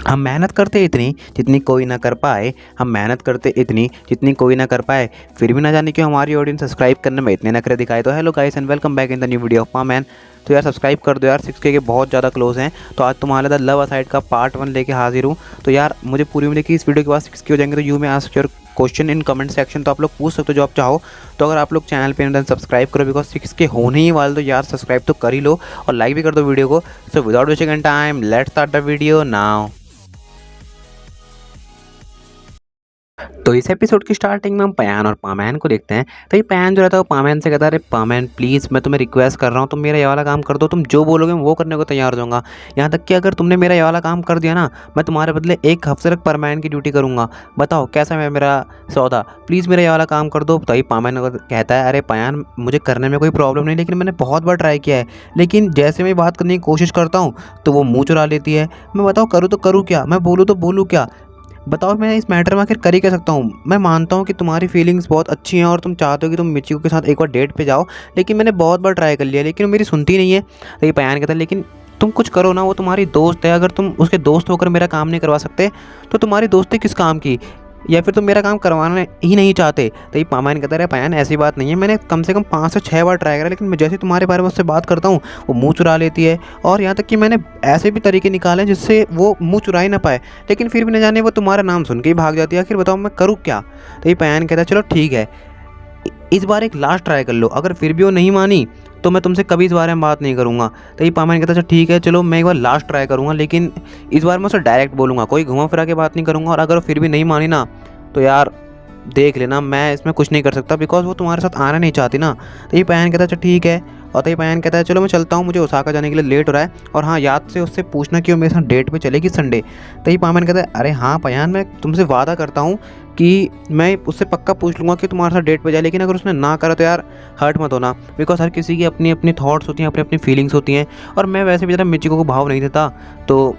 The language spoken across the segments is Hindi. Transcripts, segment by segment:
हम मेहनत करते इतनी जितनी कोई ना कर पाए, हम मेहनत करते इतनी जितनी कोई ना कर पाए, फिर भी ना जाने क्यों हमारी ऑडियंस सब्सक्राइब करने में इतने नखरे दिखाए। तो hello guys and welcome back in the new video of पामैन। तो यार सब्सक्राइब कर दो यार, 6K के बहुत ज़्यादा क्लोज हैं। तो आज तुम्हारे साथ लव असाइड का पार्ट 1 लेके हाजिर हूँ। तो यार मुझे पूरी उम्मीद है कि इस वीडियो के बाद 6K हो जाएंगे। तो यू में ask your question in comment section, तो आप लोग पूछ सकते हो जो आप चाहो। तो अगर आप लोग चैनल पे देन सब्सक्राइब करो, बिकॉज 6K होने ही वाले, तो यार सब्सक्राइब तो कर ही लो और लाइक भी कर दो वीडियो को। So without wasting any time let's start the video now. तो इस एपिसोड की स्टार्टिंग में हम पयान और पामैन को देखते हैं। तो ये पयान जो रहता है वो पामैन से कहता है, अरे पामैन प्लीज़ मैं तुम्हें रिक्वेस्ट कर रहा हूँ, तुम मेरा ये वाला काम कर दो, तुम जो बोलोगे मैं वो करने को तैयार हो जाऊँगा। यहाँ तक कि अगर तुमने मेरा ये वाला काम कर दिया ना, मैं तुम्हारे बदले 1 हफ्ते तक परमैन की ड्यूटी करूँगा। बताओ कैसा है मेरा सौदा, प्लीज़ मेरा ये वाला काम कर दो। तो ये पामैन कहता है, अरे पयान मुझे करने में कोई प्रॉब्लम नहीं, लेकिन मैंने बहुत बार ट्राई किया है, लेकिन जैसे मैं बात करने की कोशिश करता हूँ तो वो मुँह चुरा लेती है। मैं बताओ करूँ तो करूँ क्या, मैं बोलूँ तो बोलूँ क्या, बताओ मैं इस मैटर में आखिर कर ही क्या सकता हूँ। मैं मानता हूँ कि तुम्हारी फीलिंग्स बहुत अच्छी हैं और तुम चाहते हो कि तुम मिचिको के साथ एक बार डेट पे जाओ, लेकिन मैंने बहुत बार ट्राई कर लिया, लेकिन वो मेरी सुनती नहीं है। तो ये पयान कहता है, लेकिन तुम कुछ करो ना, वो तुम्हारी दोस्त है, अगर तुम उसके दोस्त होकर मेरा काम नहीं करवा सकते तो तुम्हारी दोस्ती किस काम की, या फिर तुम मेरा काम करवाना ही नहीं चाहते। तो ये पामैन कहता है, पयान ऐसी बात नहीं है, मैंने कम से कम 5 से 6 बार ट्राई करा, लेकिन मैं जैसे तुम्हारे बारे में उससे बात करता हूँ वो मुंह चुरा लेती है। और यहाँ तक कि मैंने ऐसे भी तरीके निकाले जिससे वो मुंह चुरा ही ना पाए, लेकिन फिर भी न जाने वो तुम्हारा नाम सुन के ही भाग जाती है। आखिर बताओ मैं करूँ क्या। तो ये पयान कहता है, चलो ठीक है, इस बार एक लास्ट ट्राई कर लो, अगर फिर भी वो नहीं मानी तो मैं तुमसे कभी इस बारे में बात नहीं करूँगा। तो ये पामैन कहता है, ठीक है चलो मैं एक बार लास्ट ट्राई करूँगा, लेकिन इस बार मैं उसे डायरेक्ट बोलूँगा, कोई घुमा फिरा के बात नहीं करूँगा, और अगर वो फिर भी नहीं मानी ना तो यार देख लेना, मैं इसमें कुछ नहीं कर सकता, बिकॉज वो तुम्हारे साथ आना नहीं चाहती ना। तो ये पयान कहता है, अच्छा ठीक है। और तो ये पयान कहता है, चलो मैं चलता हूँ, मुझे ओसाका जाने के लिए लेट हो रहा है, और हाँ याद से उससे पूछना कि वो मेरे साथ डेट पे चलेगी संडे। तो ये पामैन कहता है, अरे हाँ पयान मैं तुमसे वादा करता हूँ कि मैं उससे पक्का पूछ लूँगा कि तुम्हारे साथ डेट पे जाए, लेकिन अगर उसने ना करा तो यार हर्ट मत होना, बिकॉज हर किसी की अपनी अपनी थॉट्स होती हैं, अपनी अपनी फीलिंग्स होती हैं, और मैं वैसे भी ज़रा मिचिको को भाव नहीं देता। तो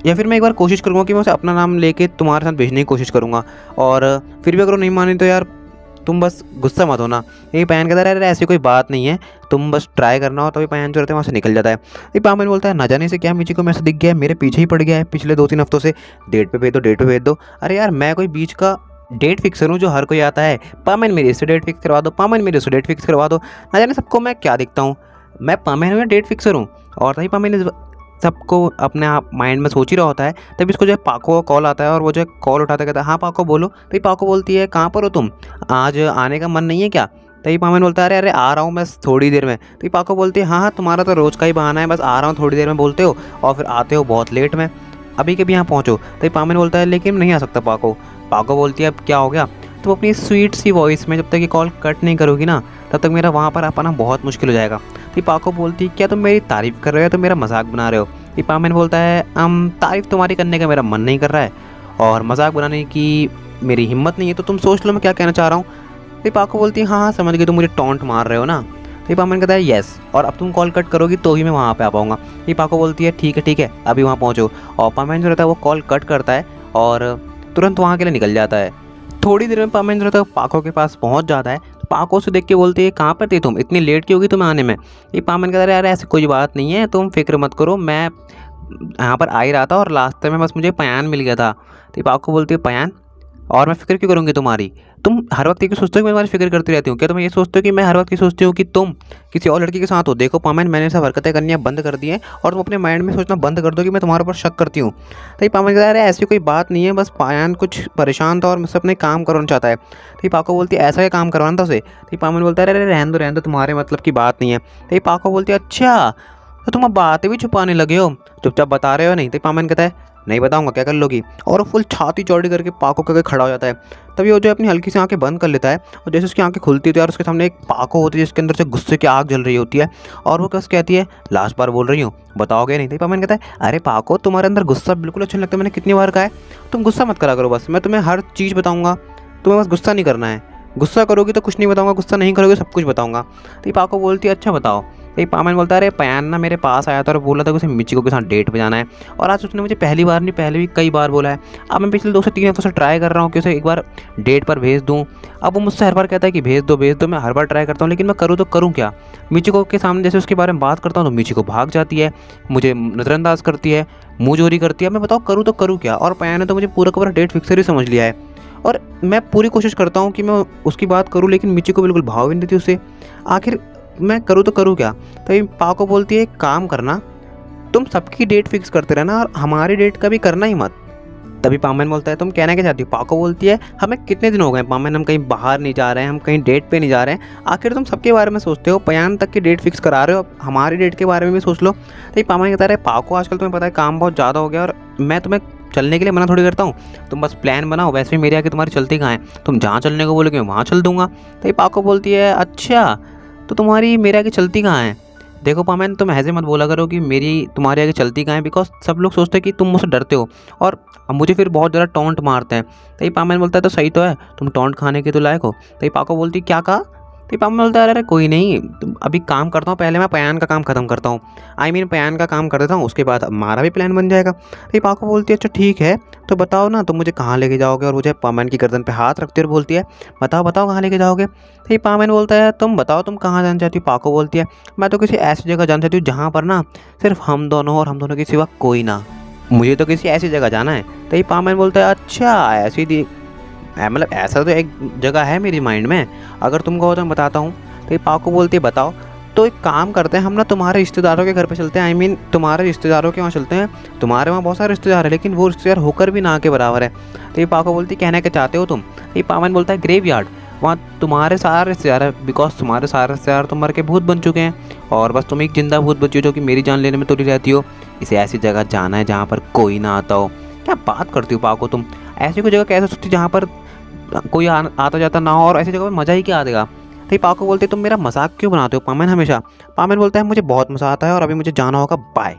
या फिर मैं एक बार कोशिश करूँगा कि मैं उसे अपना नाम लेके तुम्हारे साथ भेजने की कोशिश करूँगा, और फिर भी अगर वो नहीं मानी तो यार तुम बस गुस्सा मत होना। ये पयान कहता है, अरे ऐसी कोई बात नहीं है, तुम बस ट्राई करना हो। तभी पयान जो रहता है वहाँ से निकल जाता है। ये पामैन बोलता है, ना जाने से क्या मिचिको मेरे से दिख गया है, मेरे पीछे ही पड़ गया है पिछले 2-3 हफ्तों से, डेट पे भेज दो, डेट पे भेज दो। अरे यार मैं कोई बीच का डेट फिक्सर हूँ जो हर कोई आता है, पामैन मेरी इससे डेट फिक्स करवा दो, पामैन मेरी उससे डेट फिक्स करवा दो, ना जाने सबको मैं क्या दिखता हूँ, मैं पामैन में डेट फिक्सर हूँ। और तभी पामैन सबको अपने आप माइंड में सोच ही रहा होता है, तभी इसको जो है पाको का कॉल आता है, और वो जो है कॉल उठाता कहता है, हाँ पाको बोलो। तो ये पाको बोलती है, कहाँ पर हो तुम, आज आने का मन नहीं है क्या। तो ये पामैन बोलता है, अरे अरे आ रहा हूँ मैं थोड़ी देर में। तो ये पाको बोलती है, हाँ हाँ तुम्हारा तो रोज़ का ही बहाना है, बस आ रहा हूँ थोड़ी देर में बोलते हो और फिर आते हो बहुत लेट में, अभी के भी यहाँ पहुँचो। तो ये पामैन बोलता है, लेकिन नहीं आ सकता पाको। पाको बोलती है, अब क्या हो गया, तुम अपनी स्वीट सी वॉइस में जब तक ये कॉल कट नहीं करोगी ना, तब तक मेरा वहाँ पर आ पाना बहुत मुश्किल हो जाएगा। तो ये पाको बोलती है, क्या तुम मेरी तारीफ़ कर रहे हो या तुम मेरा मजाक बना रहे हो। ये पामैन बोलता है, तारीफ़ तुम्हारी करने का मेरा मन नहीं कर रहा है और मजाक बनाने की मेरी हिम्मत नहीं है, तो तुम सोच लो मैं क्या कहना चाह रहा हूँ। तो ये पाको बोलती है, हाँ हाँ समझ गई, तुम मुझे टॉन्ट मार रहे हो ना। तो ये पामैन कहता है, यस, और अब तुम कॉल कट करोगी तो ही मैं वहाँ पे आ पाऊँगा। ये पाको बोलती है, ठीक है अभी वहाँ पहुँचो। और पामैन जो रहता है वो कॉल कट करता है और तुरंत वहाँ के लिए निकल जाता है। थोड़ी देर में पामैन जो रहता है पाको के पास पहुँच जाता है। तो पाको से देख के बोलती है, कहाँ पर थे तुम, इतनी लेट क्यों होगी तुम्हें आने में। ये पामैन कहता है, यार ऐसी कोई बात नहीं है, तुम फिक्र मत करो, मैं यहाँ पर आ ही रहा था और रास्ते में बस मुझे पयान मिल गया था। तो ये पाको बोलती है, पयान, और मैं फ़िक्र क्यों करूँगी तुम्हारी, तुम हर वक्त ये क्यों सोचते हो कि मैं तुम्हारी फिक्र करती रहती हूँ, क्या तुम ये सोचते हो कि मैं हर वक्त ये सोचती हूँ कि तुम किसी और लड़की के साथ हो। देखो पामैन मैंने सब हरकतें करनी बंद कर दी हैं और तुम अपने माइंड में सोचना बंद कर दो कि मैं तुम्हारे ऊपर शक करती हूँ। तो ये पामैन कहता है, अरे ऐसी कोई बात नहीं है, बस पयान कुछ परेशान था और मुझसे अपने काम करवाना चाहता है। तो ये पाको बोलती है, ऐसा क्या काम करवाना था उसे। तो ये पामैन बोलता है, अरे रहने दो तुम्हारे मतलब की बात नहीं है। तो ये पाको बोलती है, अच्छा तो तुम अब बातें भी छुपाने लगे हो, चुपचाप बता रहे हो नहीं। तो पामैन कहता है, नहीं बताऊंगा, क्या कर लोगी। और वो फुल छाती चौड़ी करके पाको करके खड़ा हो जाता है। तभी वो जो अपनी हल्की सी आंखें बंद कर लेता है, और जैसे उसकी आंखें खुलती है तो यार उसके सामने एक पाको होती है जिसके अंदर से गुस्से की आग जल रही होती है, और वो कस कहती है, लास्ट बार बोल रही हूँ, बताओगे नहीं। तो पामैन कहता है, अरे पाको तुम्हारे अंदर गुस्सा बिल्कुल अच्छा नहीं लगता, मैंने कितनी बार कहा है, तुम गुस्सा मत करा करो, बस मैं तुम्हें हर चीज़ बताऊँगा, तुम्हें बस गुस्सा नहीं करना है, गुस्सा करोगी तो कुछ नहीं बताऊंगा, गुस्सा नहीं करोगे सब कुछ बताऊंगा। तो ये पाको बोलती है, अच्छा बताओ। तो ये पामैन बोलता है, अरे पयान ना मेरे पास आया था और बोला था कि उसे मिचिको के साथ डेट पे जाना है, और आज उसने मुझे पहली बार नहीं पहले भी कई बार बोला है। अब मैं पिछले 2 से 3 हफ्तों से ट्राई कर रहा हूँ कि उसे एक बार डेट पर भेज दूँ। अब वो मुझसे हर बार कहता है कि भेज दो, मैं हर बार ट्राई करता हूँ, लेकिन मैं करूँ तो करूँ क्या। मिचिको के सामने जैसे उसके बारे में बात करता हूँ तो मिचिको भाग जाती है, मुझे नज़रअंदाज करती है, मुँह चोरी करती है। मैं बताओ करूँ तो करूँ क्या? और पाया ने तो मुझे पूरा का पूरा डेट फिक्सर ही समझ लिया है और मैं पूरी कोशिश करता हूँ कि मैं उसकी बात करूँ, लेकिन मिची को बिल्कुल भाव भी नहीं देती उससे। आखिर मैं करूँ तो करूँ क्या? तभी पा को बोलती है, एक काम करना, तुम सबकी डेट फिक्स करते रहना और हमारी डेट का भी करना ही मत। तभी पामन बोलता है, तुम कहना क्या चाहती हो? पाको बोलती है, हमें कितने दिन हो गए पामन, हम कहीं बाहर नहीं जा रहे हैं, हम कहीं डेट पे नहीं जा रहे हैं, आखिर तुम सबके बारे में सोचते हो, पयान तक की डेट फिक्स करा रहे हो, अब हमारी डेट के बारे में भी सोच लो। तो पामन कहता है, पाको आजकल तुम्हें पता है काम बहुत ज़्यादा हो गया और मैं तुम्हें चलने के लिए मना थोड़ी करता हूँ, तुम बस प्लान बनाओ, वैसे भी मेरे आगे तुम्हारी चलती कहाँ है, तुम जहाँ चलने को बोलोगे वहाँ चल दूंगा। तो पाको बोलती है, अच्छा तो तुम्हारी मेरे आगे चलती कहाँ है? देखो पामैन, तुम ऐसे मत बोला करो कि मेरी तुम्हारे आगे चलती कहाँ है, बिकॉज सब लोग सोचते हैं कि तुम मुझसे डरते हो और मुझे फिर बहुत ज़्यादा टॉन्ट मारते हैं। तो ये पामैन बोलता है, तो सही तो है, तुम टॉन्ट खाने के तो लायक हो। तो ये पाको बोलती, क्या कहा? तो ये पामैन बोलता है, अरे कोई नहीं, तुम अभी काम करता हूँ, पहले मैं पयान का काम ख़त्म करता हूँ, पयान का काम कर देता हूँ, उसके बाद हमारा भी प्लान बन जाएगा। तो ये पाको बोलती है, अच्छा ठीक है, तो बताओ ना तुम मुझे कहाँ लेके जाओगे? और मुझे पामैन की गर्दन पे हाथ रखती है और बोलती है, बताओ बताओ कहाँ लेके जाओगे? तो ये पामैन बोलता है, तुम बताओ तुम कहाँ जाना चाहती हो? पाको बोलती है, मैं तो किसी ऐसी जगह जाना चाहती हूँ जहाँ पर ना सिर्फ हम दोनों और हम दोनों के सिवा कोई ना, मुझे तो किसी ऐसी जगह जाना है। तो ये पामैन बोलता है, अच्छा ऐसी मतलब ऐसा तो एक जगह है मेरी माइंड में, अगर तुम कहो तो मैं बताता हूँ। तो ये पाको बोलती है, बताओ। तो एक काम करते हैं, हम ना तुम्हारे रिश्तेदारों के घर पे चलते हैं, तुम्हारे रिश्तेदारों के वहाँ चलते हैं, तुम्हारे वहाँ बहुत सारे रिश्तेदार हैं, लेकिन वो रिश्तेदार होकर भी ना के बराबर है। तो ये पाको बोलती है, कहना क्या चाहते हो तुम? तो ये पामैन बोलता है, ग्रेव यार्ड, वहाँ तुम्हारे सारे रिश्तेदार है, बिकॉज तुम्हारे सारे रिश्तेदार तो मर के भूत बन चुके हैं और बस तुम एक जिंदा भूत बची हो जो कि मेरी जान लेने में तुली रहती हो। इसे ऐसी जगह जाना है जहाँ पर कोई ना आता हो। क्या बात करती हो पाको तुम? ऐसी कोई जगह कैसे सोचती जहाँ पर कोई आता जाता ना हो, और ऐसी जगह पर मज़ा ही क्या आएगा? तो पाको बोलते, तुम मेरा मजाक क्यों बनाते हो पामैन हमेशा? पामैन बोलता है, मुझे बहुत मज़ा आता है और अभी मुझे जाना होगा, बाय।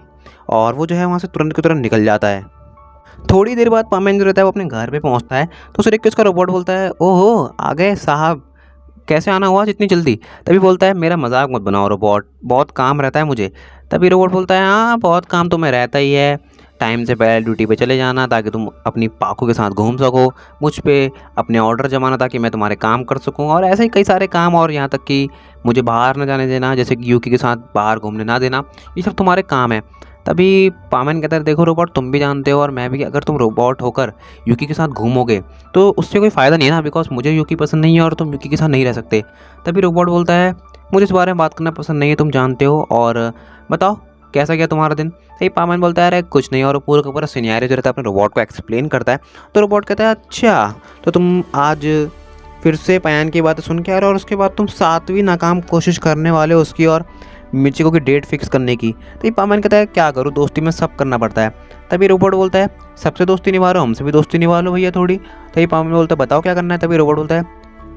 और वो जो है वहाँ से तुरंत की तुरंत निकल जाता है। थोड़ी देर बाद पामैन जो रहता है वो अपने घर पे पहुँचता है, तो उसे देख के उसका रोबोट बोलता है, ओहो आ गए साहब, कैसे आना हुआ जितनी जल्दी? तभी बोलता है, मेरा मजाक मत बनाओ रोबोट, बहुत काम रहता है मुझे। तभी रोबोट बोलता है, हाँ बहुत काम तुम्हें रहता ही है, टाइम से पहले ड्यूटी पे चले जाना ताकि तुम अपनी पाखों के साथ घूम सको, मुझ पे अपने ऑर्डर जमाना ताकि मैं तुम्हारे काम कर सकूं, और ऐसे ही कई सारे काम, और यहाँ तक कि मुझे बाहर न जाने देना, जैसे कि यूकी के साथ बाहर घूमने ना देना, ये सब तुम्हारे काम है। तभी पामैन कहता है, देखो रोबोट, तुम भी जानते हो और मैं भी, अगर तुम रोबोट होकर यूकी के साथ घूमोगे तो उससे कोई फ़ायदा नहीं है ना, बिकॉज मुझे यूकी पसंद नहीं है और तुम यूकी के साथ नहीं रह सकते। तभी रोबोट बोलता है, मुझे इस बारे में बात करना पसंद नहीं है, तुम जानते हो, और बताओ कैसा गया तुम्हारा दिन? तो पामैन बोलता है, अरे कुछ नहीं, और पूरा का पूरा सिनेरियो जो रहता है अपने रोबोट को एक्सप्लेन करता है। तो रोबोट कहता है, अच्छा तो तुम आज फिर से पयान की बातें सुन के आ रहे हो और उसके बाद तुम 7वीं नाकाम कोशिश करने वाले हो उसकी और मिचिको की डेट फिक्स करने की। तो ये पामैन कहता है, क्या करूँ, दोस्ती में सब करना पड़ता है। तभी रोबोट बोलता है, सबसे दोस्ती निभा लो, हमसे भी दोस्ती निभा लो भैया थोड़ी। तो ये पामैन बोलता है, बताओ क्या करना है? तभी रोबोट बोलता है,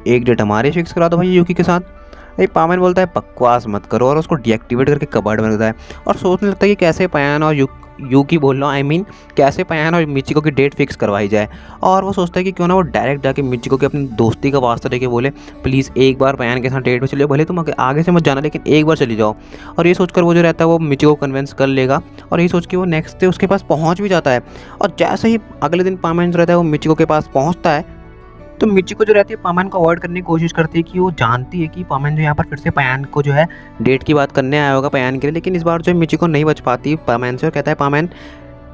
एक डेट हमारी फिक्स करा दो भैया यूकी के साथ। ये पामैन बोलता है, बकवास मत करो, और उसको डीएक्टिवेट करके कबाड़ में रखता है और सोचने लगता है कि कैसे पयान और यूकी बोल रहा हूँ, कैसे पयान और मिचिको की डेट फिक्स करवाई जाए। और वो सोचता है कि क्यों ना वो डायरेक्ट जाके मिचिको की अपनी दोस्ती का वास्ता देके बोले, प्लीज़ एक बार पयान के साथ डेट पे चलिए, भले तुम आगे से मत जाना लेकिन एक बार चली जाओ। और ये सोचकर वो जो रहता है वो मिचिको को कन्विंस कर लेगा, और ये सोच के वो नेक्स्ट डे उसके पास पहुँच भी जाता है। और जैसे ही अगले दिन पामैन जो रहता है वो मिचिको के पास पहुँचता है, तो मिचिको जो रहती है पामैन को अवॉइड करने की कोशिश करती है, कि वो जानती है कि पामैन जो यहाँ पर फिर से पयान को जो है डेट की बात करने आया होगा पयान के लिए। लेकिन इस बार जो मिचिको नहीं बच पाती पामैन से और कहता है, पामैन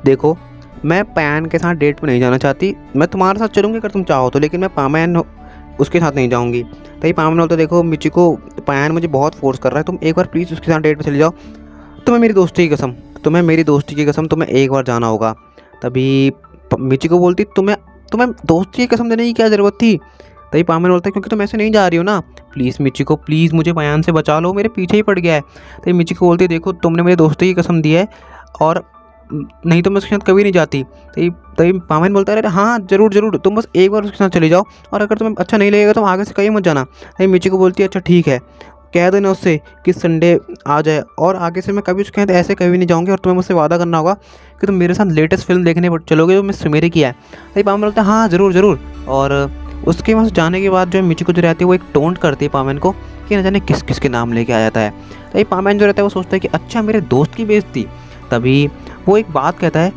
देखो, मैं पयान के साथ डेट पे नहीं जाना चाहती, मैं तुम्हारे साथ चलूँगी अगर तुम चाहो तो, लेकिन मैं पामैन उसके साथ नहीं जाऊँगी। तो ये पामैन बोलता है, देखो मिचिको, पयान मुझे बहुत फोर्स कर रहा है, तुम एक बार प्लीज़ उसके साथ डेट पर चले जाओ, तुम्हें मेरी दोस्ती की कसम, तुम्हें एक बार जाना होगा। तभी मिचिको बोलती, तुम्हें दोस्ती की कसम देने की क्या ज़रूरत थी? तभी पामैन बोलता है, क्योंकि तुम ऐसे नहीं जा रही हो ना, प्लीज़ मिचिको, प्लीज़ मुझे पयान से बचा लो, मेरे पीछे ही पड़ गया है। तभी मिचिको बोलती है, देखो तुमने मुझे दोस्ती की कसम दी है और नहीं तो मैं उसके साथ कभी नहीं जाती। तभी पामैन बोलता है, अरे हाँ ज़रूर, तुम बस एक बार उसके साथ चले जाओ, और अगर तुम्हें अच्छा नहीं लगेगा तो आगे से कहीं मत जाना। तभी मिचिको बोलती है, अच्छा ठीक है, कह देना उससे कि संडे आ जाए, और आगे से मैं कभी उसके साथ ऐसे कभी नहीं जाऊँगी, और तुम्हें मुझसे वादा करना होगा कि तुम मेरे साथ लेटेस्ट फिल्म देखने चलोगे जो मिस सुमेरी की है। तभी पामैन बोलता है, हाँ ज़रूर। और उसके वहाँ से जाने के बाद जो मिचिको जो रहती है वो एक टोंट करती है पामैन को, कि न जाने किस किस के नाम लेके आ जाता है। तभी पामैन जो रहता है वो सोचता है कि अच्छा मेरे दोस्त की बेइज्जती। तभी वो एक बात कहता है,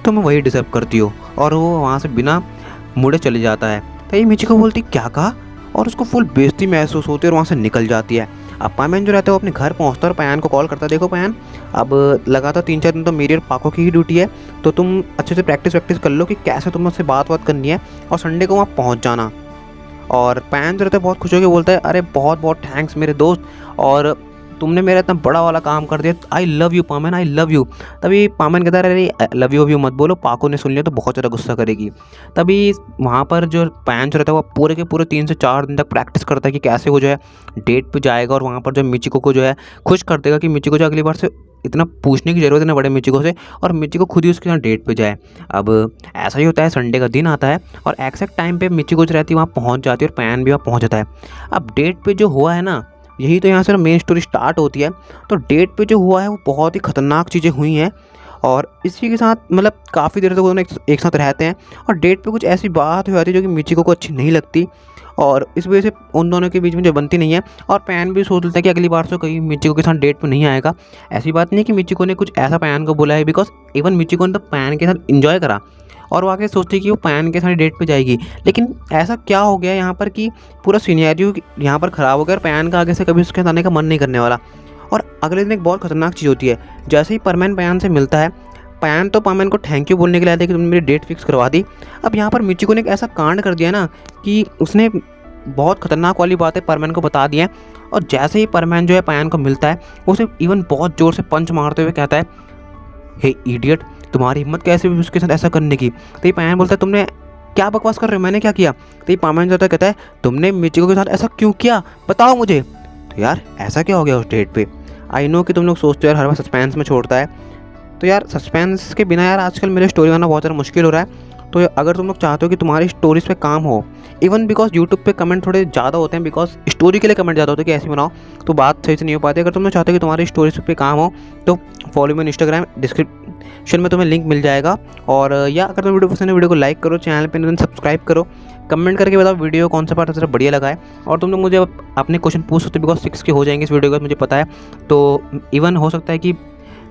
तुम वही डिजर्व करती हो, और वो वहाँ से बिना मुड़े चले जाता है। तभी मिचिको बोलती, क्या कहा? और उसको फुल बेइज्जती महसूस होती है और वहाँ से निकल जाती है। अब पामैन जो रहता है वो अपने घर पहुँचता है और पयान को कॉल करता है, देखो पयान अब लगातार 3-4 दिन तो मेरी और पाको की ही ड्यूटी है, तो तुम अच्छे से प्रैक्टिस कर लो कि कैसे तुम्हें उससे बात करनी है और संडे को वहाँ पहुँच जाना। और पयान जो रहता है बहुत खुश होकर बोलता है, अरे बहुत बहुत थैंक्स मेरे दोस्त, और तुमने मेरा इतना बड़ा वाला काम कर दिया, आई लव यू पामैन, आई लव यू। तभी पामैन कहता है, अरे लव यू मत बोलो, पाको ने सुन लिया तो बहुत ज़्यादा गुस्सा करेगी। तभी वहाँ पर जो पयान जो रहता है वो पूरे के पूरे 3 से 4 दिन तक प्रैक्टिस करता है कि कैसे वो जो है डेट पे जाएगा और वहाँ पर जो मिचिको को जो है खुश कर देगा कि मिचिको जो अगली बार से इतना पूछने की ज़रूरत है ना बड़े मिचिको से, और मिचिको खुद ही उसके साथ डेट पे जाए। अब ऐसा ही होता है, संडे का दिन आता है और एक्जैक्ट टाइम पे मिचिको जो रहती है वहाँ पहुँच जाती है और पयान भी वहाँ पहुँच जाता है। अब डेट पे जो हुआ है ना, यही तो यहाँ से मेन स्टोरी स्टार्ट होती है। तो डेट पे जो हुआ है वो बहुत ही ख़तरनाक चीज़ें हुई हैं और इसी के साथ मतलब काफ़ी देर तक दोनों एक साथ रहते हैं और डेट पे कुछ ऐसी बात हो जाती है जो कि मिचिको को अच्छी नहीं लगती और इस वजह से उन दोनों के बीच में जो बनती नहीं है। और पैन भी सोच लेता है कि अगली बार से कहीं मिचिको के साथ डेट पे नहीं आएगा। ऐसी बात नहीं है कि मिचिको ने कुछ ऐसा पैन को बोला है, बिकॉज इवन मिचिको ने तो पैन के साथ इंजॉय करा और वो आगे सोचती है कि वो पैन के साथ डेट पे जाएगी। लेकिन ऐसा क्या हो गया यहाँ पर कि पूरा सिनेरियो यहाँ पर ख़राब हो गया और पैन का आगे से कभी उसके साथ आने का मन नहीं करने वाला। और अगले दिन एक बहुत खतरनाक चीज़ होती है, जैसे ही परमैन पैन से मिलता है, पैन तो पामैन को थैंक यू बोलने के लिए आया था कि तुमने मेरी डेट फिक्स करवा दी। अब यहाँ पर मिचिको ने एक ऐसा कांड कर दिया ना कि उसने बहुत खतरनाक वाली बातें परमैन को बता दी हैं। और जैसे ही परमैन जो है पैन को मिलता है, उसे इवन बहुत ज़ोर से पंच मारते हुए कहता है, हे इडियट, तुम्हारी हिम्मत कैसे हुई उसके साथ ऐसा करने की। तो ये पैन बोलता है, तुमने क्या बकवास कर रहे हो, मैंने क्या किया। तो ये पामैन जाता कहता है, तुमने मिचिको के साथ ऐसा क्यों किया, बताओ मुझे। तो यार ऐसा क्या हो गया उस डेट पे। आई नो कि तुम लोग सोचते हो यार हर बार सस्पेंस में छोड़ता है, तो यार सस्पेंस के बिना यार आजकल मेरे स्टोरी बनाना बहुत ज़्यादा मुश्किल हो रहा है। तो अगर तुम लोग चाहते हो कि तुम्हारी स्टोरीज़ पे काम हो, इवन बिकॉज यूट्यूब पे कमेंट थोड़े ज़्यादा होते हैं, बिकॉज स्टोरी के लिए कमेंट ज़्यादा होते हैं कि ऐसी बनाओ, तो बात सही से नहीं हो पाती। अगर तुम लोग चाहते हो कि तुम्हारी स्टोरीज पे काम हो तो follow me on Instagram, description में तुम्हें लिंक मिल जाएगा। और या अगर तुम वीडियो पसंद है वीडियो को लाइक करो, चैनल पर सब्सक्राइब करो, कमेंट करके बताओ वीडियो कौन सा पार्ट सबसे बढ़िया लगा है। और तुम लोग मुझे अपने क्वेश्चन पूछ सकते हो, बिकॉज 6 के हो जाएंगे इस वीडियो का मुझे पता है। तो इवन हो सकता है कि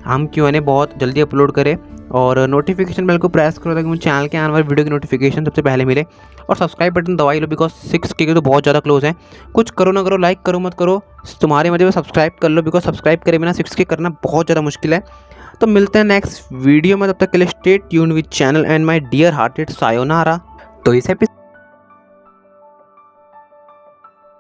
हम Q&A बहुत जल्दी अपलोड करें और नोटिफिकेशन बेल को प्रेस करो ताकि मुझे चैनल के आने वाले वीडियो की नोटिफिकेशन सबसे पहले मिले। और सब्सक्राइब बटन दबाई लो, बिकॉज 6K तो बहुत ज़्यादा क्लोज है। कुछ करो ना करो, लाइक करो मत करो, तुम्हारे मजे में सब्सक्राइब कर लो, बिकॉज सब्सक्राइब करे बिना 6K करना बहुत ज़्यादा मुश्किल है। तो मिलते हैं नेक्स्ट वीडियो में, तब तक के लिए stay tuned with channel and my dear hearted sayonara. तो इस एपिसोड